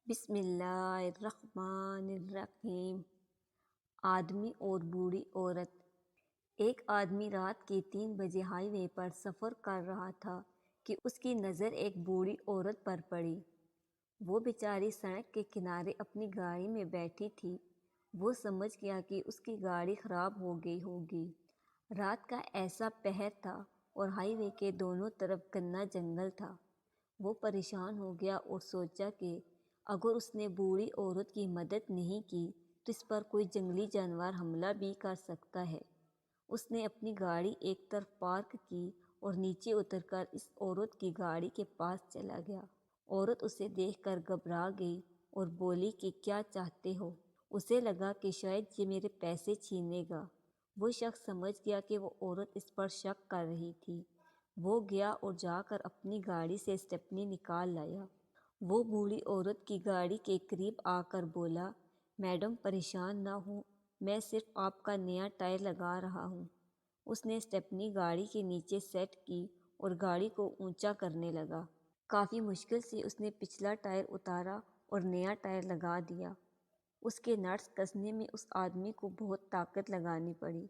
بسم اللہ الرحمن الرحیم۔ آدمی اور بوڑھی عورت۔ ایک آدمی رات کے 3 بجے ہائی وے پر سفر کر رہا تھا کہ اس کی نظر ایک بوڑھی عورت پر پڑی۔ وہ بیچاری سڑک کے کنارے اپنی گاڑی میں بیٹھی تھی۔ وہ سمجھ گیا کہ اس کی گاڑی خراب ہو گئی ہوگی۔ رات کا ایسا پہر تھا اور ہائی وے کے دونوں طرف گھنا جنگل تھا۔ وہ پریشان ہو گیا اور سوچا کہ اگر اس نے بوڑھی عورت کی مدد نہیں کی تو اس پر کوئی جنگلی جانور حملہ بھی کر سکتا ہے۔ اس نے اپنی گاڑی ایک طرف پارک کی اور نیچے اتر کر اس عورت کی گاڑی کے پاس چلا گیا۔ عورت اسے دیکھ کر گھبرا گئی اور بولی کہ کیا چاہتے ہو؟ اسے لگا کہ شاید یہ میرے پیسے چھینے گا۔ وہ شخص سمجھ گیا کہ وہ عورت اس پر شک کر رہی تھی۔ وہ گیا اور جا کر اپنی گاڑی سے اسٹیپنی نکال لایا۔ وہ بوڑھی عورت کی گاڑی کے قریب آ کر بولا، میڈم پریشان نہ ہوں، میں صرف آپ کا نیا ٹائر لگا رہا ہوں۔ اس نے اسٹیپنی گاڑی کے نیچے سیٹ کی اور گاڑی کو اونچا کرنے لگا۔ کافی مشکل سے اس نے پچھلا ٹائر اتارا اور نیا ٹائر لگا دیا۔ اس کے نٹس کسنے میں اس آدمی کو بہت طاقت لگانی پڑی۔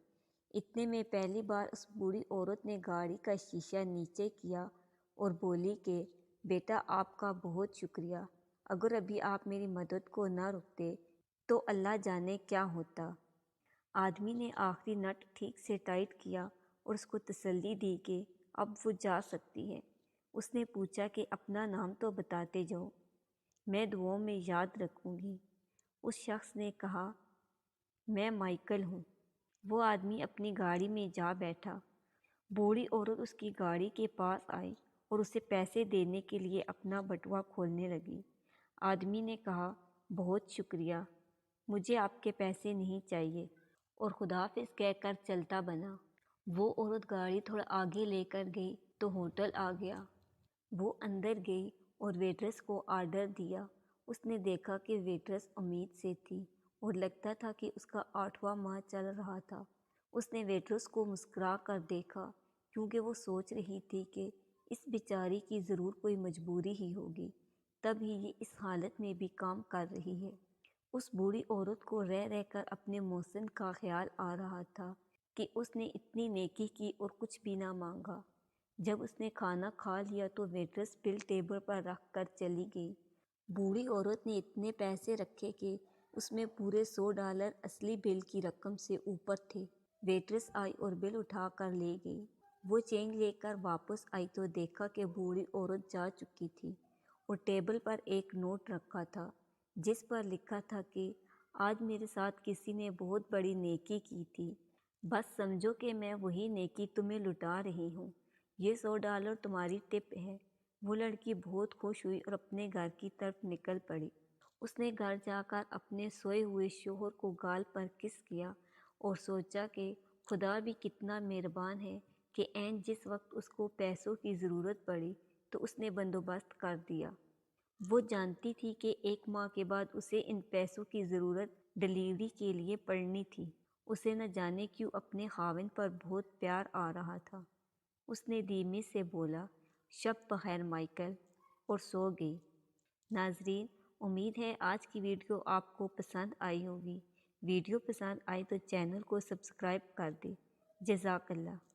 اتنے میں پہلی بار اس بوڑھی عورت نے گاڑی کا شیشہ نیچے کیا اور بولی کہ بیٹا آپ کا بہت شکریہ، اگر ابھی آپ میری مدد کو نہ روکتے تو اللہ جانے کیا ہوتا۔ آدمی نے آخری نٹ ٹھیک سے ٹائٹ کیا اور اس کو تسلی دی کہ اب وہ جا سکتی ہے۔ اس نے پوچھا کہ اپنا نام تو بتاتے جاؤ، میں دعاؤں میں یاد رکھوں گی۔ اس شخص نے کہا، میں مائیکل ہوں۔ وہ آدمی اپنی گاڑی میں جا بیٹھا۔ بوڑھی عورت اس کی گاڑی کے پاس آئی اور اسے پیسے دینے کے لیے اپنا بٹوا کھولنے لگی۔ آدمی نے کہا، بہت شکریہ، مجھے آپ کے پیسے نہیں چاہیے، اور خدا حافظ کہہ کر چلتا بنا۔ وہ عورت گاڑی تھوڑا آگے لے کر گئی تو ہوٹل آ گیا۔ وہ اندر گئی اور ویٹرس کو آرڈر دیا۔ اس نے دیکھا کہ ویٹرس امید سے تھی اور لگتا تھا کہ اس کا 8واں ماہ چل رہا تھا۔ اس نے ویٹرس کو مسکرا کر دیکھا کیونکہ وہ سوچ رہی تھی کہ اس بیچاری کی ضرور کوئی مجبوری ہی ہوگی، تب ہی یہ اس حالت میں بھی کام کر رہی ہے۔ اس بوڑھی عورت کو رہ رہ کر اپنے محسن کا خیال آ رہا تھا کہ اس نے اتنی نیکی کی اور کچھ بھی نہ مانگا۔ جب اس نے کھانا کھا لیا تو ویٹرس بل ٹیبل پر رکھ کر چلی گئی۔ بوڑھی عورت نے اتنے پیسے رکھے کہ اس میں پورے $100 اصلی بل کی رقم سے اوپر تھے۔ ویٹرس آئی اور بل اٹھا کر لے گئی۔ وہ چینج لے کر واپس آئی تو دیکھا کہ بوڑھی عورت جا چکی تھی اور ٹیبل پر ایک نوٹ رکھا تھا جس پر لکھا تھا کہ آج میرے ساتھ کسی نے بہت بڑی نیکی کی تھی، بس سمجھو کہ میں وہی نیکی تمہیں لٹا رہی ہوں، یہ $100 تمہاری ٹپ ہے۔ وہ لڑکی بہت خوش ہوئی اور اپنے گھر کی طرف نکل پڑی۔ اس نے گھر جا کر اپنے سوئے ہوئے شوہر کو گال پر کس کیا اور سوچا کہ خدا بھی کتنا مہربان ہے کہ عین جس وقت اس کو پیسوں کی ضرورت پڑی تو اس نے بندوبست کر دیا۔ وہ جانتی تھی کہ 1 ماہ کے بعد اسے ان پیسوں کی ضرورت ڈلیوری کے لیے پڑنی تھی۔ اسے نہ جانے کیوں اپنے خاوند پر بہت پیار آ رہا تھا۔ اس نے دھیمے سے بولا، شب بخیر مائیکل، اور سو گئی۔ ناظرین، امید ہے آج کی ویڈیو آپ کو پسند آئی ہوگی۔ ویڈیو پسند آئی تو چینل کو سبسکرائب کر دیں۔ جزاک اللہ۔